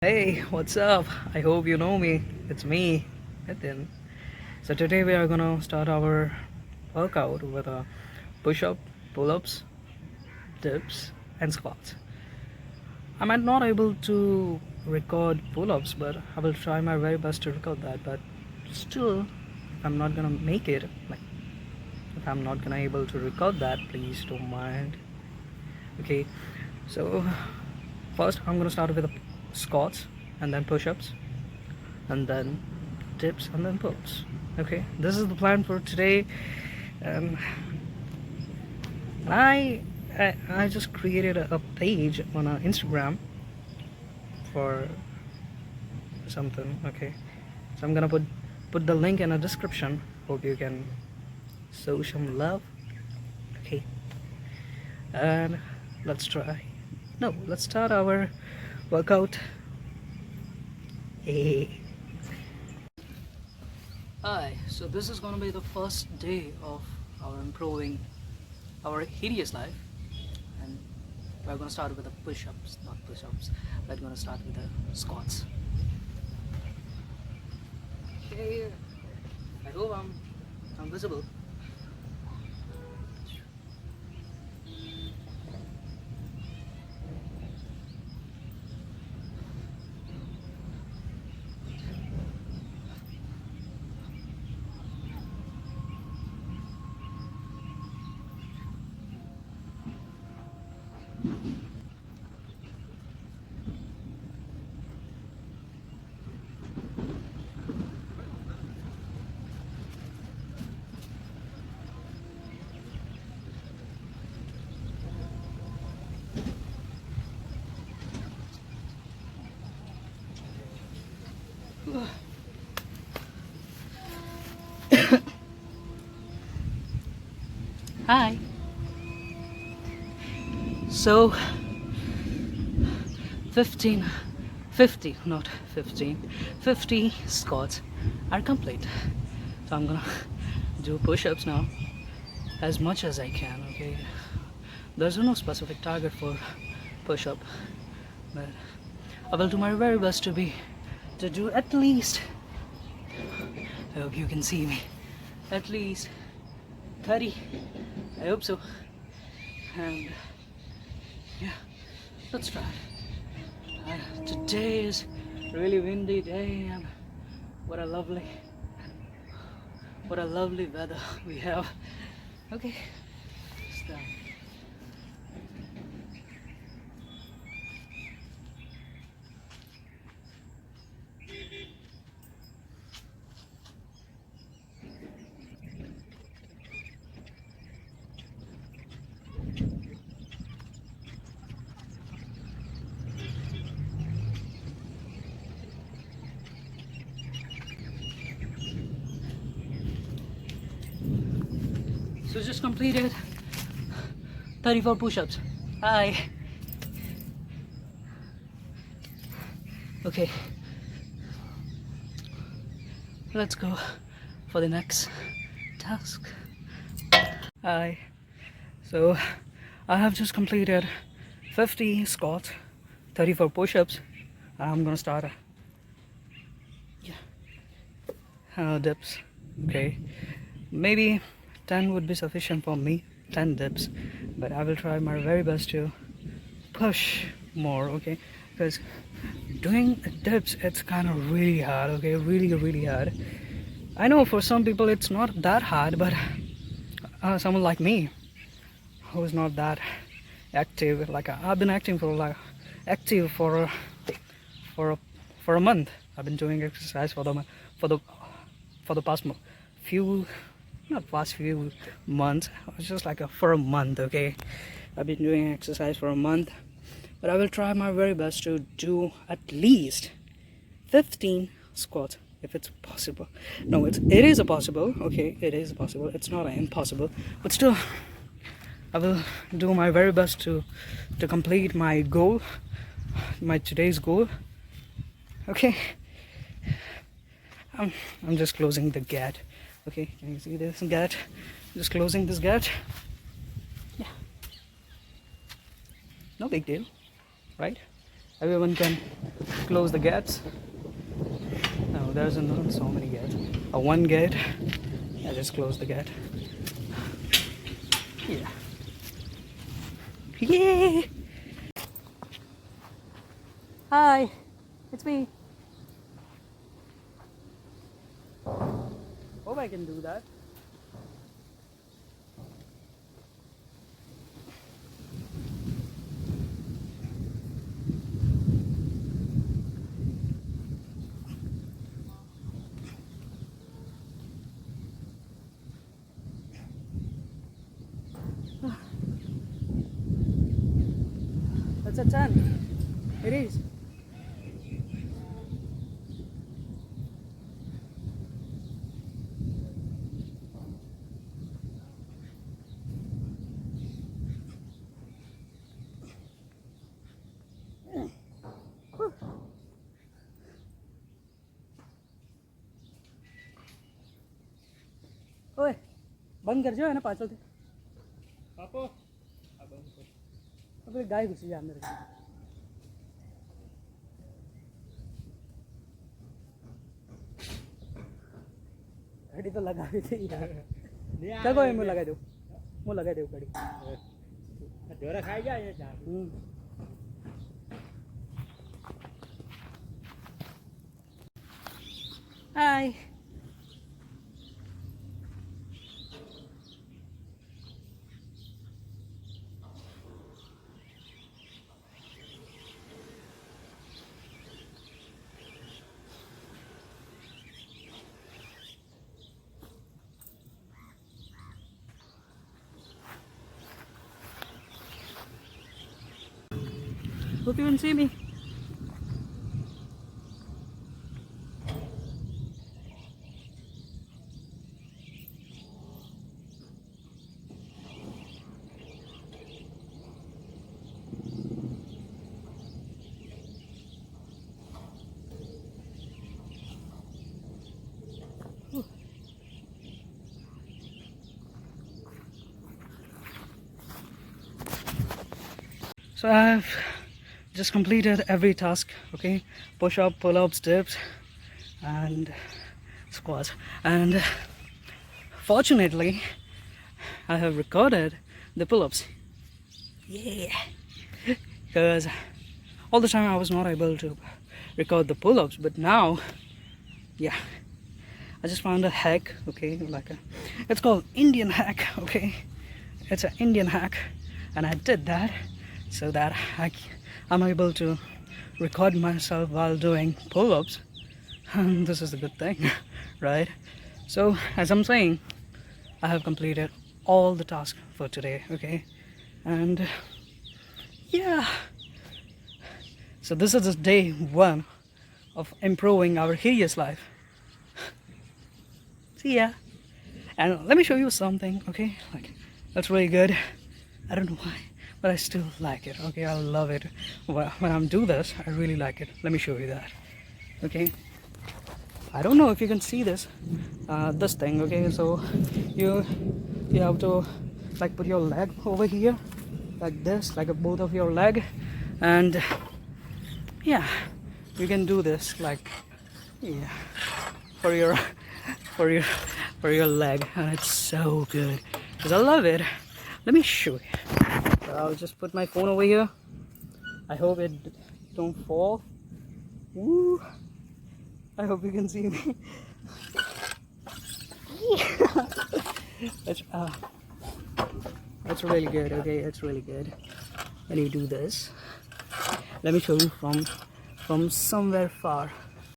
Hey, what's up? I hope you know me. It's me, Nitin. So today we are gonna start our workout with a push-up, pull-ups, dips, and squats. I might not able to record pull-ups, but I will try my very best to record that. But still, if I'm not gonna make it, like if I'm not gonna able to record that, please don't mind. Okay. So first, I'm gonna start with the squats and then push-ups and then dips and then pull-ups. Okay, this is the plan for today. um, and I just created a page on Instagram for something. Okay, so I'm gonna put the link in the description. Hope you can show some love. Okay, and let's try no let's start our workout. Hey. Hi, so this is gonna be the first day of our improving our hideous life, and we're gonna start with the push-ups, not push-ups. We're gonna start with the squats. Okay, I hope I'm visible. Hi. So 15 50, not 15, 50 squats are complete. So I'm gonna do push-ups now as much as I can. Okay, there's no specific target for push-up, but I will do my very best to do at least, I hope you can see me, at least 30. I hope so. And yeah, let's try. Today is really windy day, and what a lovely weather we have. Okay, start. So just completed 34 push-ups. Hi. Okay, let's go for the next task. Hi. So I have just completed 50 squats, 34 push-ups. I'm gonna start dips. Okay, maybe 10 would be sufficient for me, 10 dips, but I will try my very best to push more. Okay, because doing dips, it's kind of really hard. Okay, really hard. I know for some people it's not that hard, but someone like me who's not that active, like I've been acting for like active for a, for a month. I've been doing exercise for the for the past few, not past few months. It's just like for a month. Okay, I've been doing exercise for a month, but I will try my very best to do at least 15 squats if it's possible. No, it is a possible. Okay, it is possible. It's not impossible, but still I will do my very best to complete my goal, my today's goal. Okay, I'm just closing the gate. Okay, can you see this gate? Just closing this gate. Yeah, no big deal, right? everyone can close the gates. No, there's not so many gates. One gate. I just close the gate. Yeah. Yay! Hi, it's me. Hope I can do that. That's a 10. It is. ओए बंद कर जो है ना पाचल थे पापो अब गाय घुसी जा अंदर गाड़ी तो लगा भी थी चल कोई मुँह लगा दो गाड़ी ढोरा खाई जा ये हाय Hope you can see me. So I've just completed every task, okay? Push up, pull ups, dips, and squats. And fortunately, I have recorded the pull ups. Yeah! Because all the time I was not able to record the pull ups, but now, yeah, I just found a hack, okay? It's called Indian hack, okay? It's an Indian hack, and I did that so that I'm able to record myself while doing pull-ups. And this is a good thing, right? So as I'm saying, I have completed all the tasks for today, okay? And yeah, so this is just day one of improving our hideous life. See ya. And let me show you something, okay? That's really good. I don't know why, but I still like it, okay? I love it. When I'm do this, I really like it. Let me show you that, okay? I don't know if you can see this this thing, okay? So you have to put your leg over here like this, both of your leg, and yeah, you can do this yeah, for your leg, and it's so good because I love it. Let me show you. So I'll just put my phone over here. I hope it don't fall. Woo! I hope you can see me. That's really good. Okay, it's really good. When you do this, let me show you from somewhere far.